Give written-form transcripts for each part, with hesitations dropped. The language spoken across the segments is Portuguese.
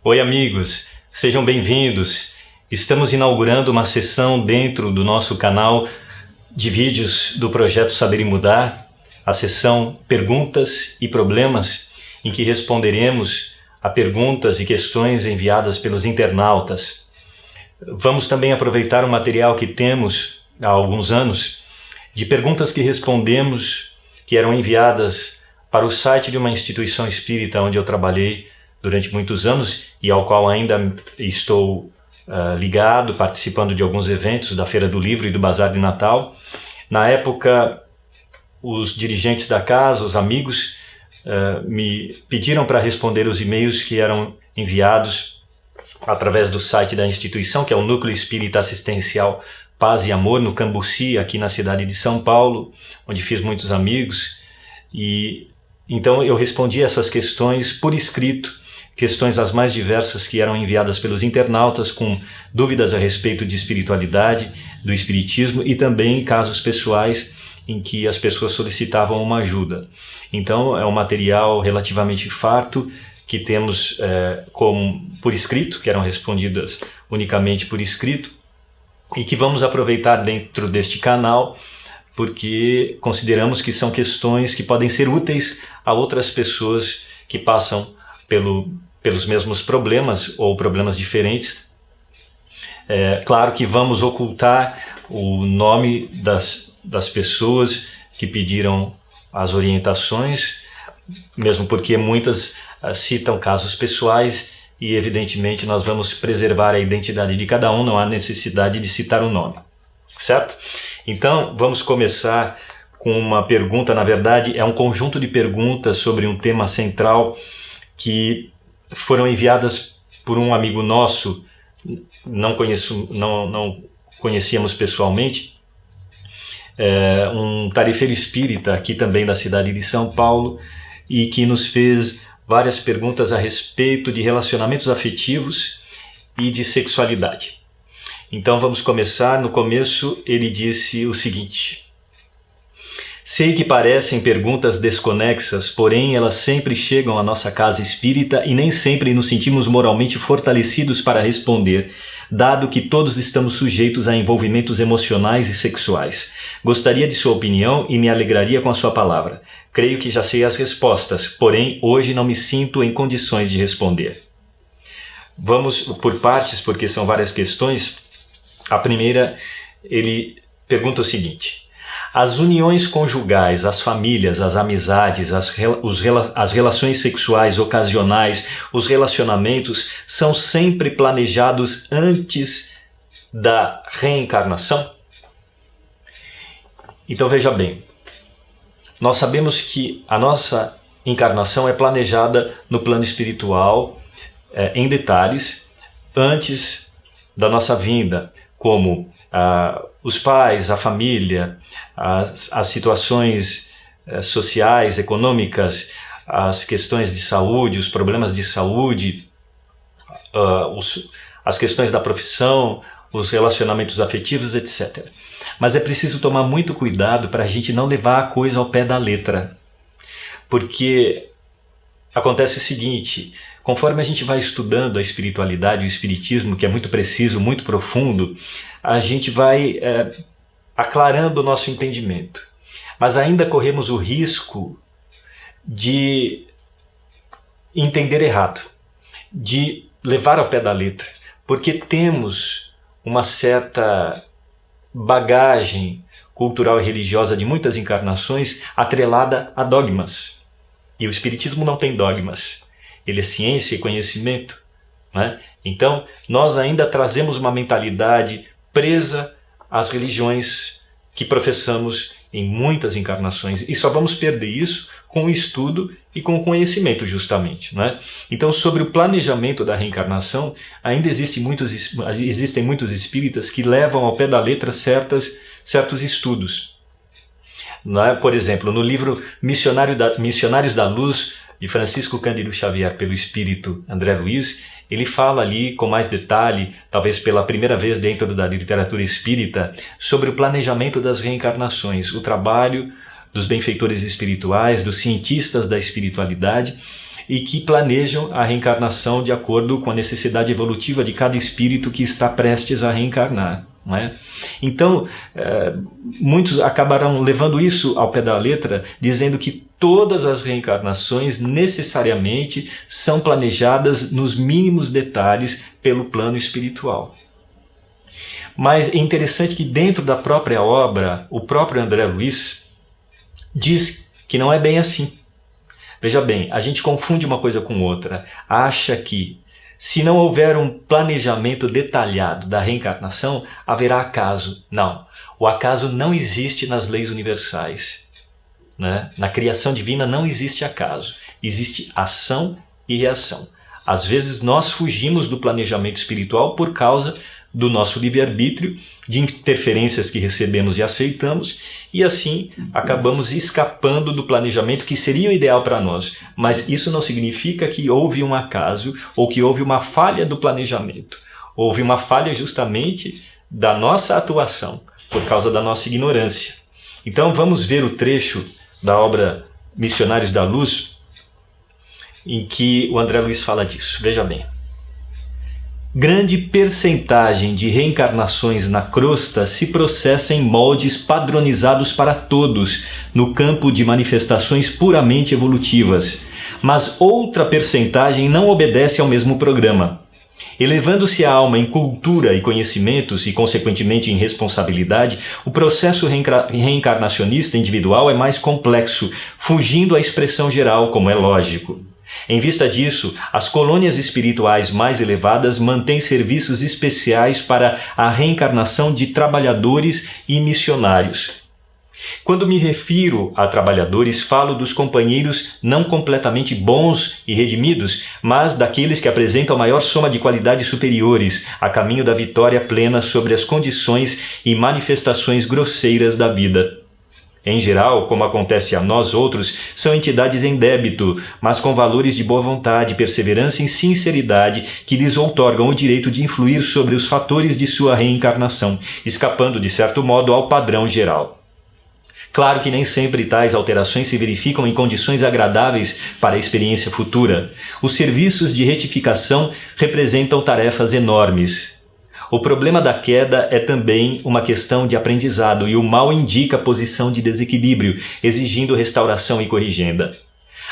Oi, amigos, sejam bem-vindos. Estamos inaugurando uma sessão dentro do nosso canal de vídeos do projeto Saber e Mudar, a sessão Perguntas e Problemas, em que responderemos a perguntas e questões enviadas pelos internautas. Vamos também aproveitar o material que temos há alguns anos de perguntas que respondemos, que eram enviadas para o site de uma instituição espírita onde eu trabalhei durante muitos anos e ao qual ainda estou ligado, participando de alguns eventos da Feira do Livro e do Bazar de Natal. Na época, os dirigentes da casa, os amigos, me pediram para responder os e-mails que eram enviados através do site da instituição, que é o Núcleo Espírita Assistencial Paz e Amor, no Cambuci, aqui na cidade de São Paulo, onde fiz muitos amigos. E então eu respondi essas questões por escrito, questões as mais diversas que eram enviadas pelos internautas com dúvidas a respeito de espiritualidade, do espiritismo e também casos pessoais em que as pessoas solicitavam uma ajuda. Então é um material relativamente farto que temos por escrito, que eram respondidas unicamente por escrito e que vamos aproveitar dentro deste canal porque consideramos que são questões que podem ser úteis a outras pessoas que passam pelos mesmos problemas ou problemas diferentes. Claro que vamos ocultar o nome das pessoas que pediram as orientações, mesmo porque muitas citam casos pessoais e evidentemente nós vamos preservar a identidade de cada um, não há necessidade de citar o nome, certo? Então vamos começar com uma pergunta, na verdade é um conjunto de perguntas sobre um tema central que foram enviadas por um amigo nosso, não conhecíamos pessoalmente, um tarefeiro espírita aqui também da cidade de São Paulo, e que nos fez várias perguntas a respeito de relacionamentos afetivos e de sexualidade. Então vamos começar. No começo ele disse o seguinte: sei que parecem perguntas desconexas, porém elas sempre chegam à nossa casa espírita e nem sempre nos sentimos moralmente fortalecidos para responder, dado que todos estamos sujeitos a envolvimentos emocionais e sexuais. Gostaria de sua opinião e me alegraria com a sua palavra. Creio que já sei as respostas, porém hoje não me sinto em condições de responder. Vamos por partes, porque são várias questões. A primeira, ele pergunta o seguinte: as uniões conjugais, as famílias, as amizades, as relações sexuais ocasionais, os relacionamentos são sempre planejados antes da reencarnação? Então veja bem, nós sabemos que a nossa encarnação é planejada no plano espiritual em detalhes antes da nossa vinda, como os pais, a família, as situações sociais, econômicas, as questões de saúde, os problemas de saúde, as questões da profissão, os relacionamentos afetivos, etc. Mas é preciso tomar muito cuidado para a gente não levar a coisa ao pé da letra, porque acontece o seguinte: conforme a gente vai estudando a espiritualidade, o espiritismo, que é muito preciso, muito profundo, a gente vai aclarando o nosso entendimento. Mas ainda corremos o risco de entender errado, de levar ao pé da letra, porque temos uma certa bagagem cultural e religiosa de muitas encarnações atrelada a dogmas. E o espiritismo não tem dogmas. Ele é ciência e conhecimento, né? Então, nós ainda trazemos uma mentalidade presa às religiões que professamos em muitas encarnações. E só vamos perder isso com o estudo e com o conhecimento, justamente, né? Então, sobre o planejamento da reencarnação, ainda existem muitos espíritas que levam ao pé da letra certos estudos. Por exemplo, no livro Missionários da Luz, de Francisco Cândido Xavier, pelo espírito André Luiz, ele fala ali com mais detalhe, talvez pela primeira vez dentro da literatura espírita, sobre o planejamento das reencarnações, o trabalho dos benfeitores espirituais, dos cientistas da espiritualidade, e que planejam a reencarnação de acordo com a necessidade evolutiva de cada espírito que está prestes a reencarnar. Não é? Então, muitos acabarão levando isso ao pé da letra, dizendo que todas as reencarnações necessariamente são planejadas nos mínimos detalhes pelo plano espiritual. Mas é interessante que dentro da própria obra, o próprio André Luiz diz que não é bem assim. Veja bem, a gente confunde uma coisa com outra, acha que se não houver um planejamento detalhado da reencarnação, haverá acaso. Não, o acaso não existe nas leis universais. Né? Na criação divina não existe acaso, existe ação e reação. Às vezes nós fugimos do planejamento espiritual por causa do nosso livre-arbítrio, de interferências que recebemos e aceitamos, e assim acabamos escapando do planejamento que seria o ideal para nós. Mas isso não significa que houve um acaso ou que houve uma falha do planejamento. Houve uma falha justamente da nossa atuação, por causa da nossa ignorância. Então vamos ver o trecho da obra Missionários da Luz, em que o André Luiz fala disso. Veja bem. Grande percentagem de reencarnações na crosta se processa em moldes padronizados para todos, no campo de manifestações puramente evolutivas, mas outra percentagem não obedece ao mesmo programa. Elevando-se a alma em cultura e conhecimentos e, consequentemente, em responsabilidade, o processo reencarnacionista individual é mais complexo, fugindo à expressão geral, como é lógico. Em vista disso, as colônias espirituais mais elevadas mantêm serviços especiais para a reencarnação de trabalhadores e missionários. Quando me refiro a trabalhadores, falo dos companheiros não completamente bons e redimidos, mas daqueles que apresentam maior soma de qualidades superiores, a caminho da vitória plena sobre as condições e manifestações grosseiras da vida. Em geral, como acontece a nós outros, são entidades em débito, mas com valores de boa vontade, perseverança e sinceridade que lhes outorgam o direito de influir sobre os fatores de sua reencarnação, escapando, de certo modo, ao padrão geral. Claro que nem sempre tais alterações se verificam em condições agradáveis para a experiência futura. Os serviços de retificação representam tarefas enormes. O problema da queda é também uma questão de aprendizado e o mal indica posição de desequilíbrio, exigindo restauração e corrigenda.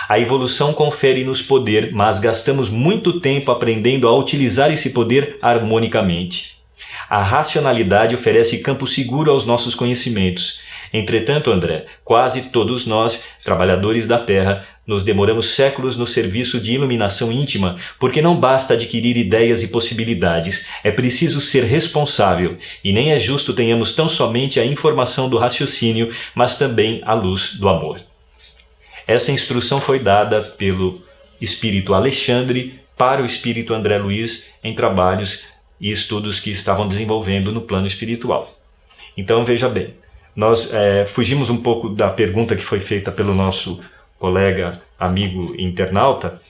A evolução confere-nos poder, mas gastamos muito tempo aprendendo a utilizar esse poder harmonicamente. A racionalidade oferece campo seguro aos nossos conhecimentos. Entretanto, André, quase todos nós, trabalhadores da Terra, nos demoramos séculos no serviço de iluminação íntima, porque não basta adquirir ideias e possibilidades, é preciso ser responsável, e nem é justo tenhamos tão somente a informação do raciocínio, mas também a luz do amor. Essa instrução foi dada pelo Espírito Alexandre para o Espírito André Luiz em trabalhos e estudos que estavam desenvolvendo no plano espiritual. Então veja bem, nós fugimos um pouco da pergunta que foi feita pelo nosso colega, amigo internauta,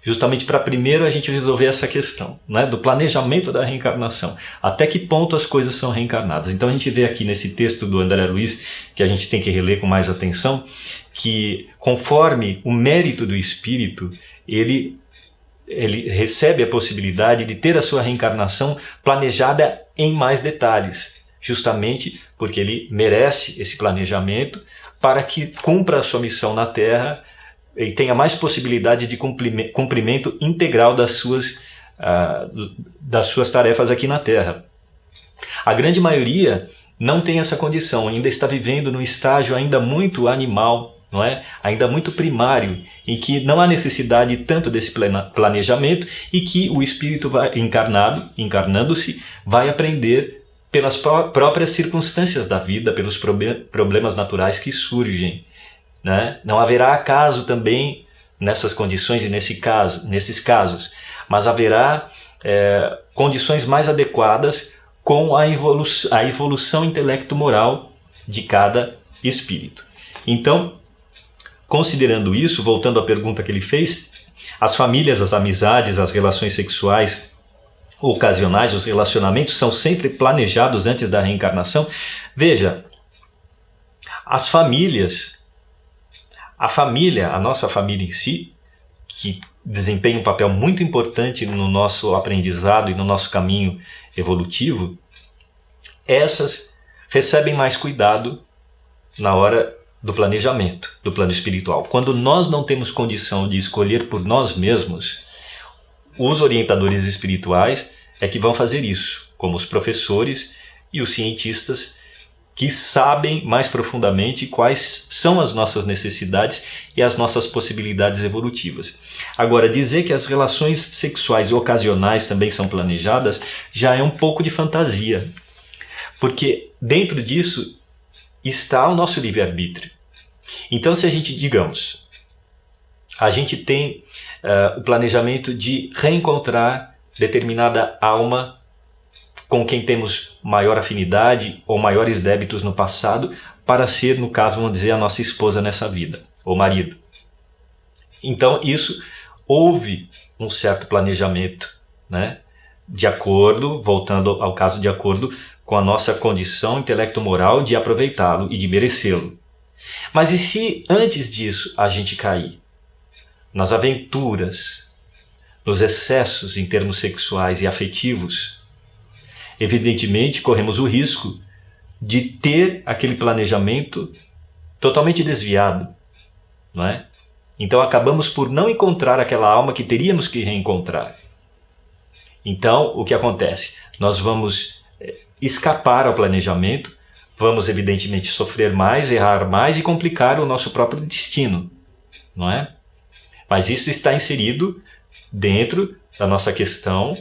justamente para primeiro a gente resolver essa questão, né, do planejamento da reencarnação. Até que ponto as coisas são reencarnadas? Então a gente vê aqui nesse texto do André Luiz, que a gente tem que reler com mais atenção, que conforme o mérito do espírito, ele recebe a possibilidade de ter a sua reencarnação planejada em mais detalhes, justamente porque ele merece esse planejamento para que cumpra a sua missão na Terra e tenha mais possibilidade de cumprimento integral das suas tarefas aqui na Terra. A grande maioria não tem essa condição, ainda está vivendo num estágio ainda muito animal, não é? Ainda muito primário, em que não há necessidade tanto desse planejamento e que o espírito encarnando-se, vai aprender pelas próprias circunstâncias da vida, pelos problemas naturais que surgem, né? Não haverá acaso também nessas condições e nesses casos, mas haverá condições mais adequadas com a evolução intelecto-moral de cada espírito. Então, considerando isso, voltando à pergunta que ele fez, as famílias, as amizades, as relações sexuais ocasionais, os relacionamentos são sempre planejados antes da reencarnação. Veja, as famílias, a nossa família em si, que desempenham um papel muito importante no nosso aprendizado e no nosso caminho evolutivo, essas recebem mais cuidado na hora do planejamento, do plano espiritual. Quando nós não temos condição de escolher por nós mesmos, os orientadores espirituais é que vão fazer isso, como os professores e os cientistas que sabem mais profundamente quais são as nossas necessidades e as nossas possibilidades evolutivas. Agora, dizer que as relações sexuais ocasionais também são planejadas já é um pouco de fantasia, porque dentro disso está o nosso livre-arbítrio. Então, se a gente, digamos, a gente tem o planejamento de reencontrar determinada alma com quem temos maior afinidade ou maiores débitos no passado para ser, no caso, vamos dizer, a nossa esposa nessa vida, ou marido. Então, isso houve um certo planejamento, né? De acordo, voltando ao caso, de acordo com a nossa condição intelecto-moral de aproveitá-lo e de merecê-lo. Mas e se antes disso a gente cair nas aventuras, nos excessos em termos sexuais e afetivos? Evidentemente, corremos o risco de ter aquele planejamento totalmente desviado, não é? Então acabamos por não encontrar aquela alma que teríamos que reencontrar. Então, o que acontece? Nós vamos escapar ao planejamento, vamos evidentemente sofrer mais, errar mais e complicar o nosso próprio destino, não é? Mas isso está inserido dentro da nossa questão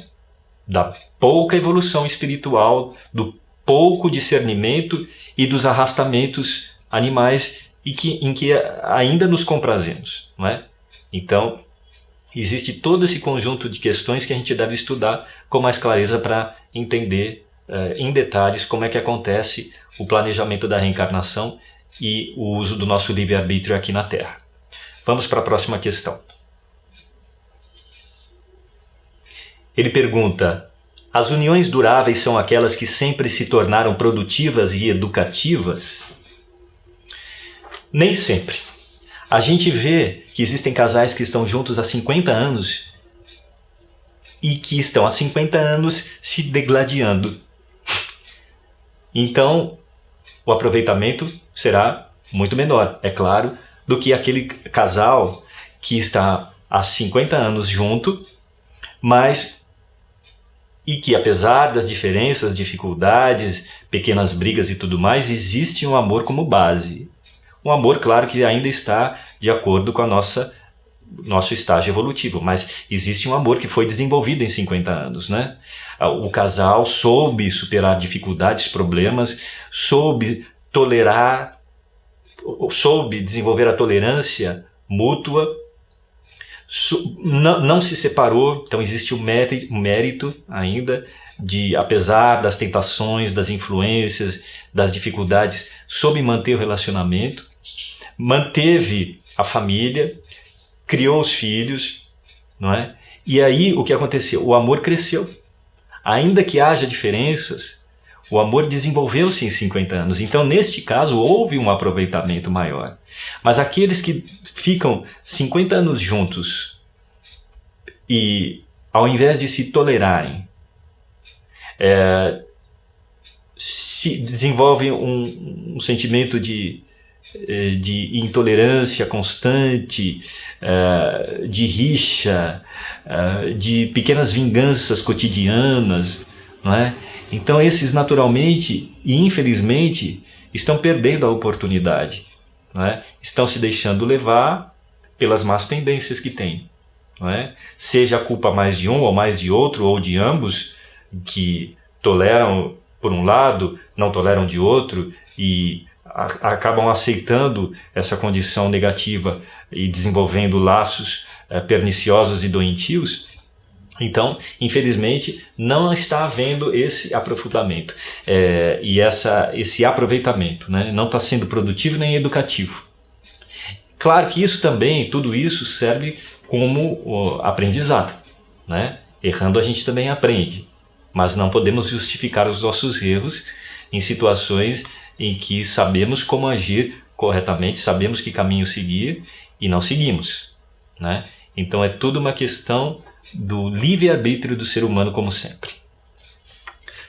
da pouca evolução espiritual, do pouco discernimento e dos arrastamentos animais em que ainda nos comprazemos, não é? Então, existe todo esse conjunto de questões que a gente deve estudar com mais clareza para entender em detalhes como é que acontece o planejamento da reencarnação e o uso do nosso livre-arbítrio aqui na Terra. Vamos para a próxima questão. Ele pergunta: as uniões duráveis são aquelas que sempre se tornaram produtivas e educativas? Nem sempre. A gente vê que existem casais que estão juntos há 50 anos e que estão há 50 anos se degladiando. Então, o aproveitamento será muito menor, é claro, do que aquele casal que está há 50 anos junto, mas e que, apesar das diferenças, dificuldades, pequenas brigas e tudo mais, existe um amor como base. Um amor, claro, que ainda está de acordo com a nosso estágio evolutivo, mas existe um amor que foi desenvolvido em 50 anos, né? O casal soube superar dificuldades, problemas, soube tolerar, soube desenvolver a tolerância mútua, não se separou, então existe o mérito ainda de, apesar das tentações, das influências, das dificuldades, soube manter o relacionamento, manteve a família, criou os filhos, não é? E aí o que aconteceu? O amor cresceu. Ainda que haja diferenças, o amor desenvolveu-se em 50 anos. Então, neste caso, houve um aproveitamento maior. Mas aqueles que ficam 50 anos juntos e, ao invés de se tolerarem, se desenvolvem um sentimento de intolerância constante, de rixa, de pequenas vinganças cotidianas, não é? Então esses naturalmente e infelizmente estão perdendo a oportunidade, não é? Estão se deixando levar pelas más tendências que têm, não é? Seja a culpa mais de um ou mais de outro ou de ambos, que toleram por um lado, não toleram de outro e acabam aceitando essa condição negativa e desenvolvendo laços perniciosos e doentios. Então, infelizmente, não está havendo esse aprofundamento e esse aproveitamento, né? Não está sendo produtivo nem educativo. Claro que isso também, tudo isso serve como aprendizado, né? Errando a gente também aprende, mas não podemos justificar os nossos erros em situações em que sabemos como agir corretamente, sabemos que caminho seguir e não seguimos, né? Então é tudo uma questão do livre-arbítrio do ser humano, como sempre.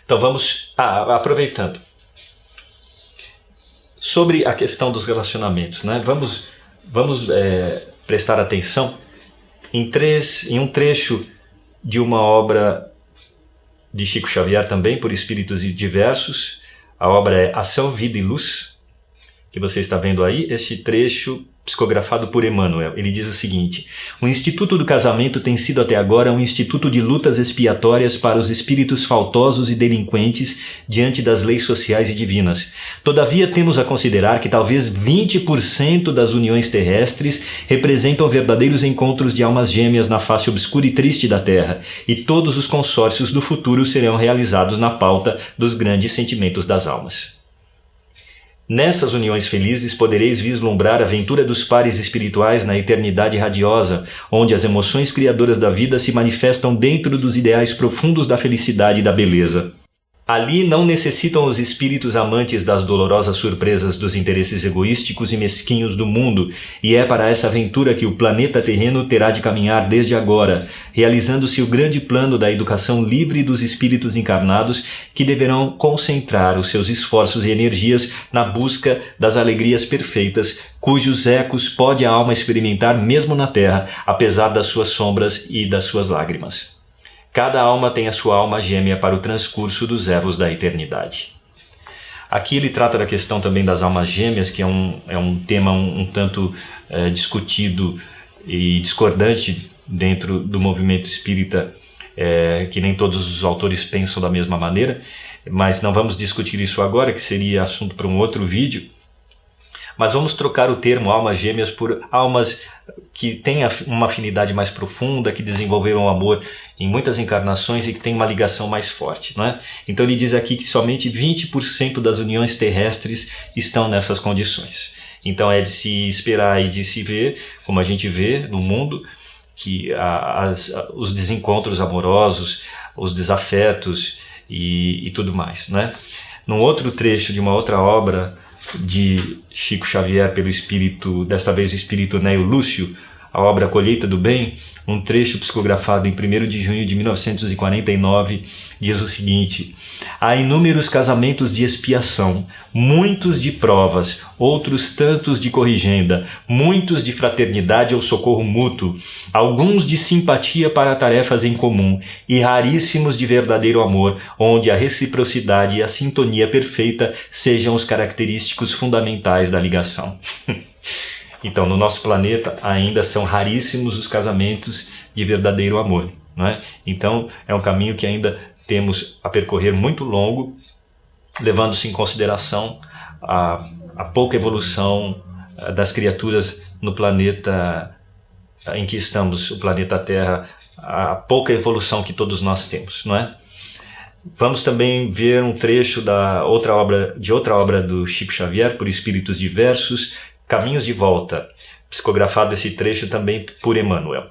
Então vamos, aproveitando, sobre a questão dos relacionamentos, né? Vamos prestar atenção em um trecho de uma obra de Chico Xavier também, por espíritos diversos. A obra é Ação, Vida e Luz, que você está vendo aí, esse trecho psicografado por Emmanuel. Ele diz o seguinte: o Instituto do Casamento tem sido até agora um instituto de lutas expiatórias para os espíritos faltosos e delinquentes diante das leis sociais e divinas. Todavia, temos a considerar que talvez 20% das uniões terrestres representam verdadeiros encontros de almas gêmeas na face obscura e triste da Terra, e todos os consórcios do futuro serão realizados na pauta dos grandes sentimentos das almas. Nessas uniões felizes podereis vislumbrar a ventura dos pares espirituais na eternidade radiosa, onde as emoções criadoras da vida se manifestam dentro dos ideais profundos da felicidade e da beleza. Ali não necessitam os espíritos amantes das dolorosas surpresas dos interesses egoísticos e mesquinhos do mundo, e é para essa aventura que o planeta terreno terá de caminhar desde agora, realizando-se o grande plano da educação livre dos espíritos encarnados, que deverão concentrar os seus esforços e energias na busca das alegrias perfeitas, cujos ecos pode a alma experimentar mesmo na Terra, apesar das suas sombras e das suas lágrimas. Cada alma tem a sua alma gêmea para o transcurso dos evos da eternidade. Aqui ele trata da questão também das almas gêmeas, que é um tema um tanto discutido e discordante dentro do movimento espírita, que nem todos os autores pensam da mesma maneira, mas não vamos discutir isso agora, que seria assunto para um outro vídeo. Mas vamos trocar o termo almas gêmeas por almas que têm uma afinidade mais profunda, que desenvolveram amor em muitas encarnações e que têm uma ligação mais forte, não é? Então ele diz aqui que somente 20% das uniões terrestres estão nessas condições. Então é de se esperar e de se ver, como a gente vê no mundo, que os desencontros amorosos, os desafetos e tudo mais, né? Num outro trecho de uma outra obra de Chico Xavier pelo espírito, desta vez o espírito Nélio Lúcio, a obra Colheita do Bem, um trecho psicografado em 1º de junho de 1949, diz o seguinte: há inúmeros casamentos de expiação, muitos de provas, outros tantos de corrigenda, muitos de fraternidade ou socorro mútuo, alguns de simpatia para tarefas em comum e raríssimos de verdadeiro amor, onde a reciprocidade e a sintonia perfeita sejam os característicos fundamentais da ligação. Então, no nosso planeta ainda são raríssimos os casamentos de verdadeiro amor, não é? Então, é um caminho que ainda temos a percorrer muito longo, levando-se em consideração a pouca evolução das criaturas no planeta em que estamos, o planeta Terra, a pouca evolução que todos nós temos, não é? Vamos também ver um trecho de outra obra do Chico Xavier, por espíritos diversos, Caminhos de Volta, psicografado esse trecho também por Emmanuel.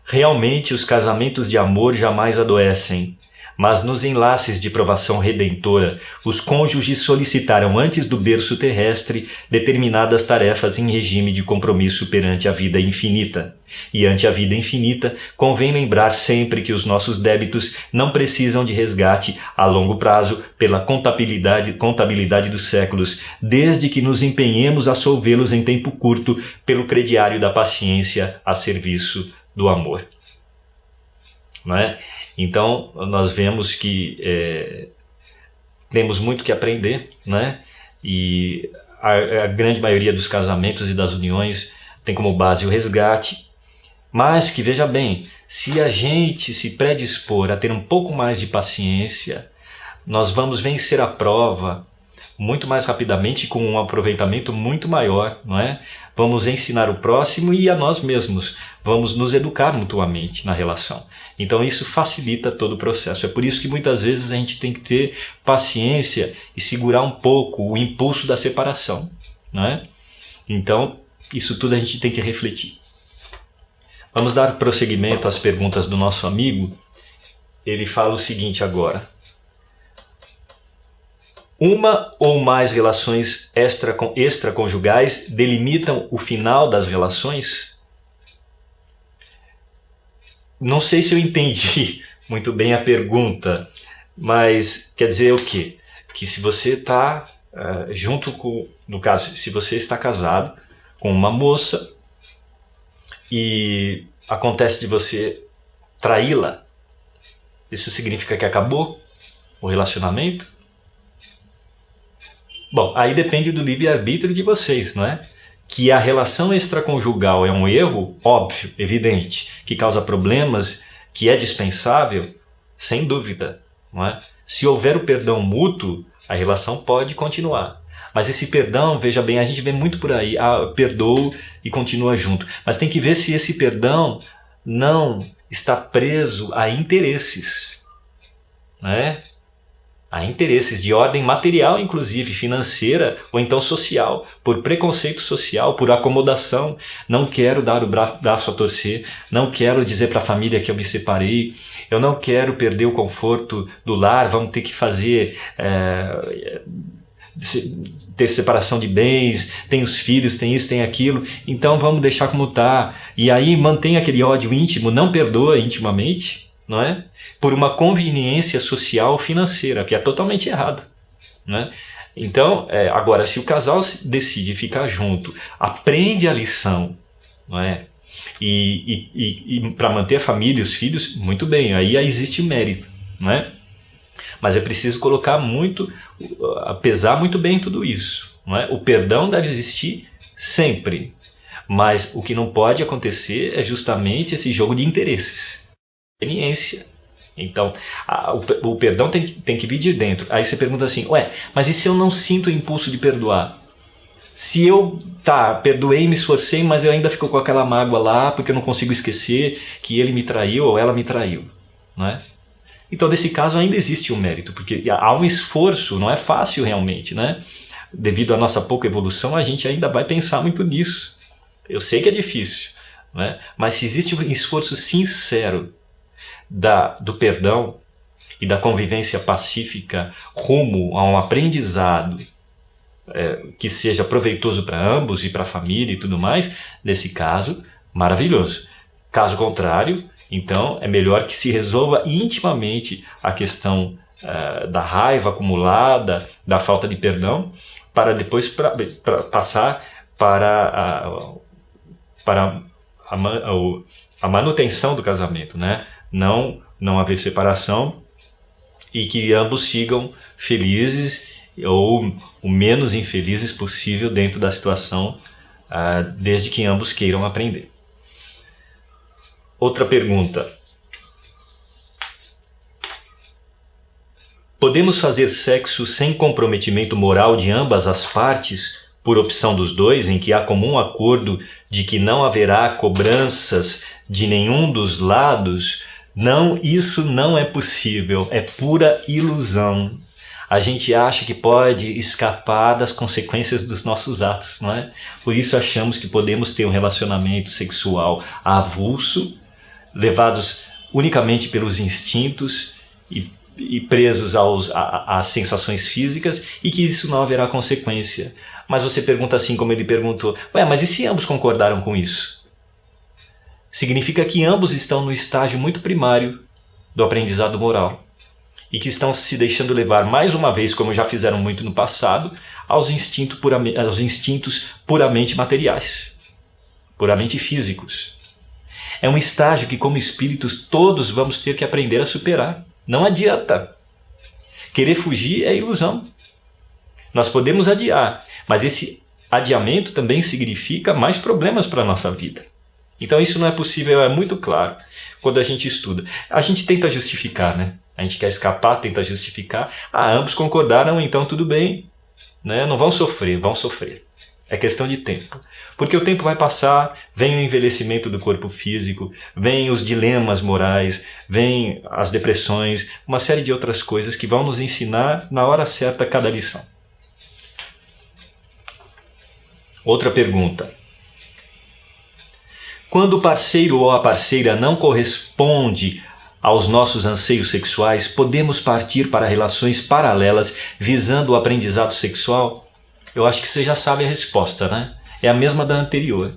Realmente os casamentos de amor jamais adoecem, mas nos enlaces de provação redentora, os cônjuges solicitaram antes do berço terrestre determinadas tarefas em regime de compromisso perante a vida infinita. E ante a vida infinita, convém lembrar sempre que os nossos débitos não precisam de resgate a longo prazo pela contabilidade dos séculos, desde que nos empenhemos a solvê-los em tempo curto pelo crediário da paciência a serviço do amor. Não é? Então, nós vemos que temos muito que aprender, né? E a grande maioria dos casamentos e das uniões tem como base o resgate, mas que, veja bem, se a gente se predispor a ter um pouco mais de paciência, nós vamos vencer a prova muito mais rapidamente, com um aproveitamento muito maior, não é? Vamos ensinar o próximo e a nós mesmos, vamos nos educar mutuamente na relação. Então isso facilita todo o processo. É por isso que muitas vezes a gente tem que ter paciência e segurar um pouco o impulso da separação, não é? Então isso tudo a gente tem que refletir. Vamos dar prosseguimento às perguntas do nosso amigo. Ele fala o seguinte agora: uma ou mais relações extraconjugais delimitam o final das relações? Não sei se eu entendi muito bem a pergunta, mas quer dizer o quê? Que se você está junto com, no caso, se você está casado com uma moça e acontece de você traí-la, isso significa que acabou o relacionamento? Bom, aí depende do livre-arbítrio de vocês, não é? Que a relação extraconjugal é um erro, óbvio, evidente, que causa problemas, que é dispensável, sem dúvida, não é? Se houver o perdão mútuo, a relação pode continuar. Mas esse perdão, veja bem, a gente vê muito por aí, perdoa e continua junto. Mas tem que ver se esse perdão não está preso a interesses, né? A interesses de ordem material, inclusive financeira, ou então social, por preconceito social, por acomodação. Não quero dar o braço a torcer, não quero dizer para a família que eu me separei, eu não quero perder o conforto do lar, vamos ter que fazer... ter separação de bens, tem os filhos, tem isso, tem aquilo, então vamos deixar como está. E aí mantém aquele ódio íntimo, não perdoa intimamente, não é? Por uma conveniência social financeira, que é totalmente errado, né? Então, agora, se o casal decide ficar junto, aprende a lição, não é? E para manter a família e os filhos, muito bem, aí existe mérito, não é? Mas é preciso pesar muito bem tudo isso, não é? O perdão deve existir sempre, mas o que não pode acontecer é justamente esse jogo de interesses, conveniência. Então, o perdão tem que vir de dentro. Aí você pergunta assim, mas e se eu não sinto o impulso de perdoar? Se eu, perdoei, me esforcei, mas eu ainda fico com aquela mágoa lá, porque eu não consigo esquecer que ele me traiu ou ela me traiu, não é? Então, nesse caso, ainda existe um mérito, porque há um esforço, não é fácil realmente, né? Devido à nossa pouca evolução, a gente ainda vai pensar muito nisso. Eu sei que é difícil, né? Mas se existe um esforço sincero do perdão e da convivência pacífica rumo a um aprendizado que seja proveitoso para ambos e para a família e tudo mais, nesse caso, maravilhoso. Caso contrário, então é melhor que se resolva intimamente a questão da raiva acumulada, da falta de perdão, para depois passar para a manutenção do casamento, né? Não haver separação e que ambos sigam felizes ou o menos infelizes possível dentro da situação, desde que ambos queiram aprender. Outra pergunta. Podemos fazer sexo sem comprometimento moral de ambas as partes, por opção dos dois, em que há comum acordo de que não haverá cobranças de nenhum dos lados? Não, isso não é possível, é pura ilusão. A gente acha que pode escapar das consequências dos nossos atos, não é? Por isso achamos que podemos ter um relacionamento sexual avulso, levados unicamente pelos instintos e presos às sensações físicas, e que isso não haverá consequência. Mas você pergunta assim como ele perguntou, mas e se ambos concordaram com isso? Significa que ambos estão no estágio muito primário do aprendizado moral e que estão se deixando levar mais uma vez, como já fizeram muito no passado, aos instintos puramente materiais, puramente físicos. É um estágio que, como espíritos, todos vamos ter que aprender a superar. Não adianta. Querer fugir é ilusão. Nós podemos adiar, mas esse adiamento também significa mais problemas para a nossa vida. Então isso não é possível, é muito claro quando a gente estuda. A gente tenta justificar, né? A gente quer escapar, tenta justificar. Ambos concordaram, então tudo bem, né? Não vão sofrer, vão sofrer. É questão de tempo. Porque o tempo vai passar, vem o envelhecimento do corpo físico, vem os dilemas morais, vem as depressões, uma série de outras coisas que vão nos ensinar na hora certa cada lição. Outra pergunta. Quando o parceiro ou a parceira não corresponde aos nossos anseios sexuais, podemos partir para relações paralelas visando o aprendizado sexual? Eu acho que você já sabe a resposta, né? É a mesma da anterior.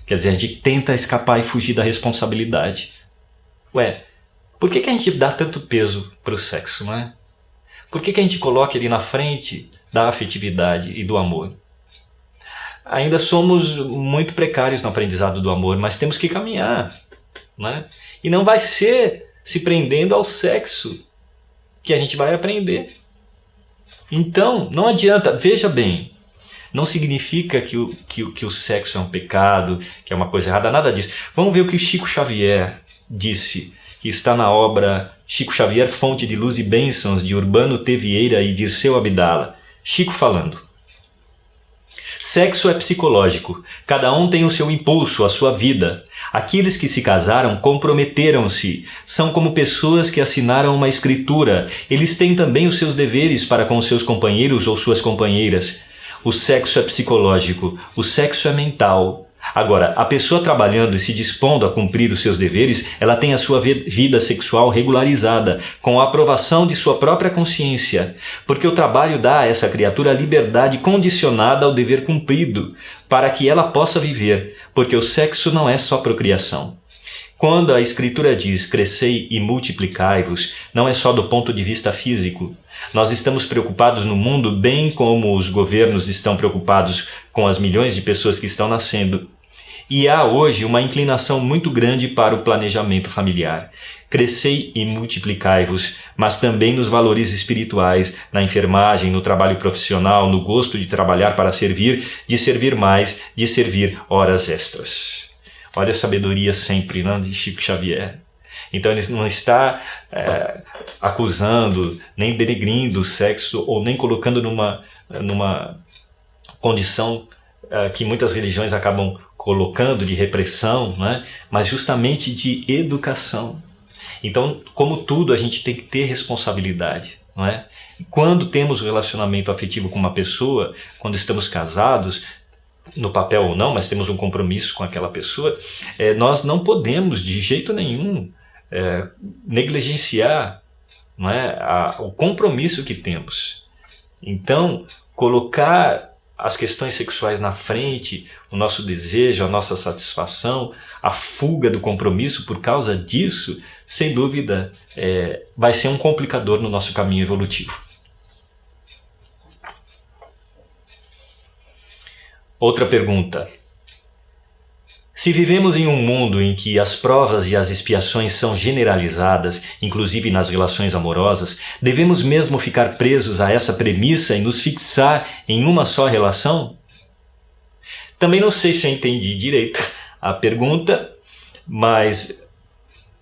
Quer dizer, a gente tenta escapar e fugir da responsabilidade, Ué, por que a gente dá tanto peso para o sexo, não é? Por que a gente coloca ele na frente da afetividade e do amor? Ainda somos muito precários no aprendizado do amor, mas temos que caminhar, né? E não vai ser se prendendo ao sexo que a gente vai aprender. Então, não adianta, veja bem, não significa que o sexo é um pecado, que é uma coisa errada, nada disso. Vamos ver o que o Chico Xavier disse, que está na obra Chico Xavier, Fonte de Luz e Bênçãos, de Urbano T. Vieira e Dirceu Abdala. Chico falando: sexo é psicológico, cada um tem o seu impulso, a sua vida. Aqueles que se casaram comprometeram-se, são como pessoas que assinaram uma escritura, eles têm também os seus deveres para com seus companheiros ou suas companheiras. O sexo é psicológico, o sexo é mental. Agora, a pessoa trabalhando e se dispondo a cumprir os seus deveres, ela tem a sua vida sexual regularizada, com a aprovação de sua própria consciência, porque o trabalho dá a essa criatura a liberdade condicionada ao dever cumprido, para que ela possa viver, porque o sexo não é só procriação. Quando a Escritura diz crescei e multiplicai-vos, não é só do ponto de vista físico. Nós estamos preocupados no mundo bem como os governos estão preocupados com as milhões de pessoas que estão nascendo. E há hoje uma inclinação muito grande para o planejamento familiar. Crescei e multiplicai-vos, mas também nos valores espirituais, na enfermagem, no trabalho profissional, no gosto de trabalhar para servir, de servir mais, de servir horas extras. Olha a sabedoria sempre, né, de Chico Xavier. Então ele não está acusando, nem denegrindo o sexo, ou nem colocando numa condição que muitas religiões acabam colocando de repressão, né? Mas justamente de educação. Então, como tudo, a gente tem que ter responsabilidade, não é? E quando temos um relacionamento afetivo com uma pessoa, quando estamos casados, no papel ou não, mas temos um compromisso com aquela pessoa, nós não podemos de jeito nenhum negligenciar, não é, o compromisso que temos. Então, colocar as questões sexuais na frente, o nosso desejo, a nossa satisfação, a fuga do compromisso por causa disso, sem dúvida, vai ser um complicador no nosso caminho evolutivo. Outra pergunta. Se vivemos em um mundo em que as provas e as expiações são generalizadas, inclusive nas relações amorosas, devemos mesmo ficar presos a essa premissa e nos fixar em uma só relação? Também não sei se eu entendi direito a pergunta, mas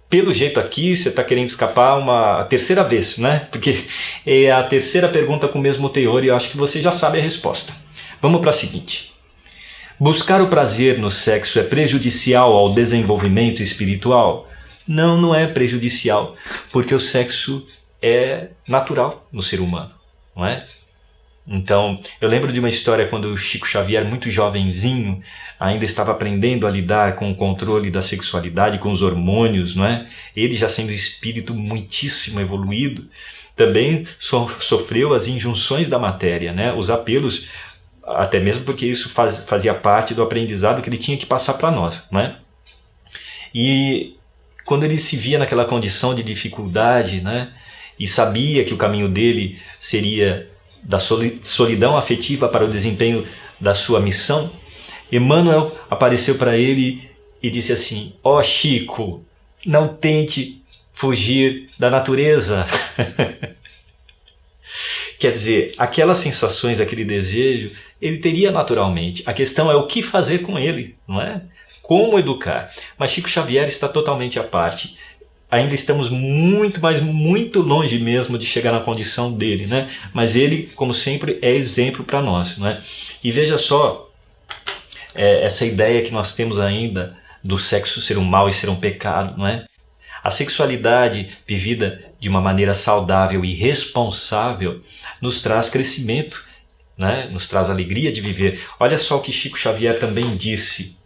pelo jeito aqui você está querendo escapar a terceira vez, né? Porque é a terceira pergunta com o mesmo teor e eu acho que você já sabe a resposta. Vamos para a seguinte. Buscar o prazer no sexo é prejudicial ao desenvolvimento espiritual? Não, não é prejudicial, porque o sexo é natural no ser humano, não é? Então, eu lembro de uma história quando o Chico Xavier, muito jovenzinho, ainda estava aprendendo a lidar com o controle da sexualidade, com os hormônios, não é? Ele já sendo espírito muitíssimo evoluído, também sofreu as injunções da matéria, né? Os apelos, até mesmo porque isso fazia parte do aprendizado que ele tinha que passar para nós, né? E quando ele se via naquela condição de dificuldade, né? E sabia que o caminho dele seria da solidão afetiva para o desempenho da sua missão, Emmanuel apareceu para ele e disse assim: ó Chico, não tente fugir da natureza. Quer dizer, aquelas sensações, aquele desejo, ele teria naturalmente. A questão é o que fazer com ele, não é? Como educar. Mas Chico Xavier está totalmente à parte. Ainda estamos muito, mas muito longe mesmo de chegar na condição dele, né? Mas ele, como sempre, é exemplo para nós, né? E veja só, essa ideia que nós temos ainda do sexo ser um mal e ser um pecado, não é? A sexualidade vivida de uma maneira saudável e responsável nos traz crescimento, né? Nos traz alegria de viver. Olha só o que Chico Xavier também disse.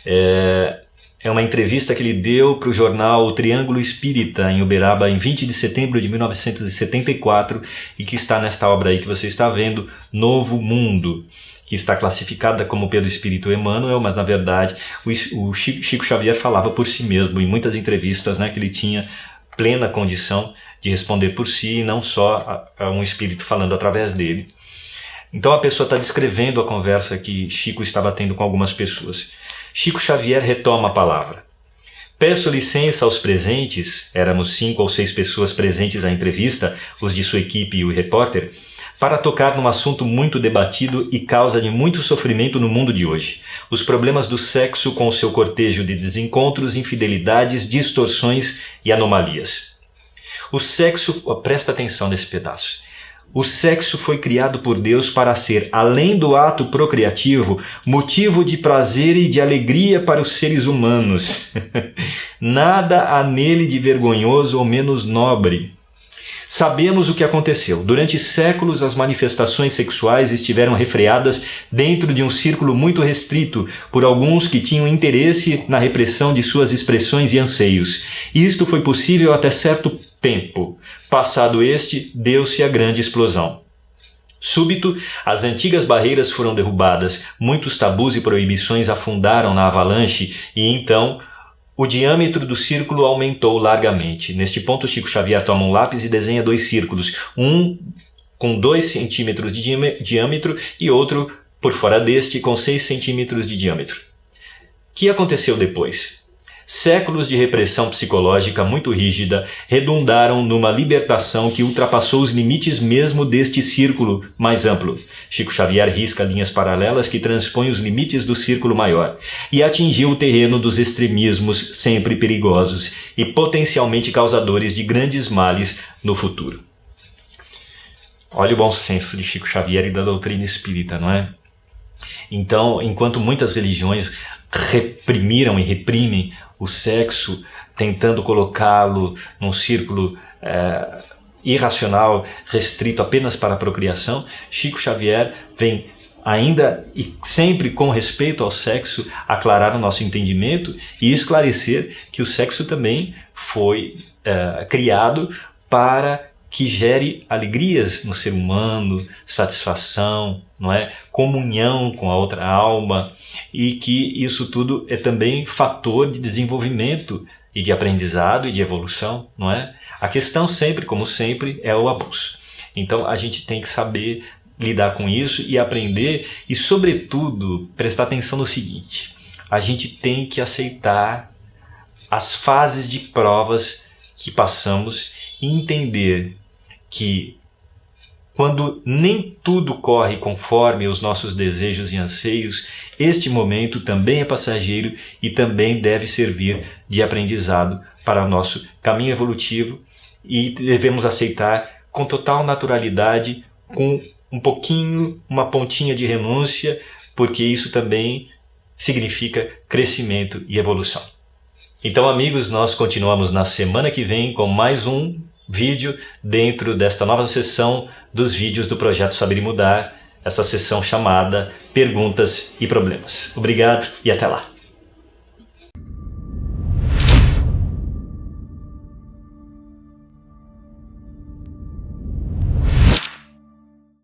É uma entrevista que ele deu para o jornal O Triângulo Espírita, em Uberaba, em 20 de setembro de 1974, e que está nesta obra aí que você está vendo, Novo Mundo. que está classificada como pelo Espírito Emmanuel, mas na verdade o Chico Xavier falava por si mesmo em muitas entrevistas, né, que ele tinha plena condição de responder por si e não só a um espírito falando através dele. Então a pessoa está descrevendo a conversa que Chico estava tendo com algumas pessoas. Chico Xavier retoma a palavra. Peço licença aos presentes, éramos 5 ou 6 pessoas presentes à entrevista, os de sua equipe e o repórter, para tocar num assunto muito debatido e causa de muito sofrimento no mundo de hoje. Os problemas do sexo com o seu cortejo de desencontros, infidelidades, distorções e anomalias. O sexo, presta atenção nesse pedaço. O sexo foi criado por Deus para ser, além do ato procriativo, motivo de prazer e de alegria para os seres humanos. Nada há nele de vergonhoso ou menos nobre. Sabemos o que aconteceu. Durante séculos, as manifestações sexuais estiveram refreadas dentro de um círculo muito restrito por alguns que tinham interesse na repressão de suas expressões e anseios. Isto foi possível até certo tempo. Passado este, deu-se a grande explosão. Súbito, as antigas barreiras foram derrubadas, muitos tabus e proibições afundaram na avalanche e então o diâmetro do círculo aumentou largamente. Neste ponto, Chico Xavier toma um lápis e desenha 2 círculos, um com 2 centímetros de diâmetro e outro por fora deste com 6 centímetros de diâmetro. O que aconteceu depois? Séculos de repressão psicológica muito rígida redundaram numa libertação que ultrapassou os limites mesmo deste círculo mais amplo. Chico Xavier risca linhas paralelas que transpõem os limites do círculo maior e atingiu o terreno dos extremismos sempre perigosos e potencialmente causadores de grandes males no futuro. Olha o bom senso de Chico Xavier e da doutrina espírita, não é? Então, enquanto muitas religiões reprimiram e reprimem o sexo, tentando colocá-lo num círculo irracional, restrito apenas para a procriação, Chico Xavier vem ainda e sempre com respeito ao sexo aclarar o nosso entendimento e esclarecer que o sexo também foi criado para que gere alegrias no ser humano, satisfação, não é? Comunhão com a outra alma, e que isso tudo é também fator de desenvolvimento e de aprendizado e de evolução, não é? A questão sempre, como sempre, é o abuso. Então a gente tem que saber lidar com isso e aprender e, sobretudo, prestar atenção no seguinte: a gente tem que aceitar as fases de provas que passamos e entender que quando nem tudo corre conforme os nossos desejos e anseios, este momento também é passageiro e também deve servir de aprendizado para o nosso caminho evolutivo e devemos aceitar com total naturalidade, com um pouquinho, uma pontinha de renúncia, porque isso também significa crescimento e evolução. Então, amigos, nós continuamos na semana que vem com mais um vídeo dentro desta nova sessão dos vídeos do Projeto Saber e Mudar, essa sessão chamada Perguntas e Problemas. Obrigado e até lá!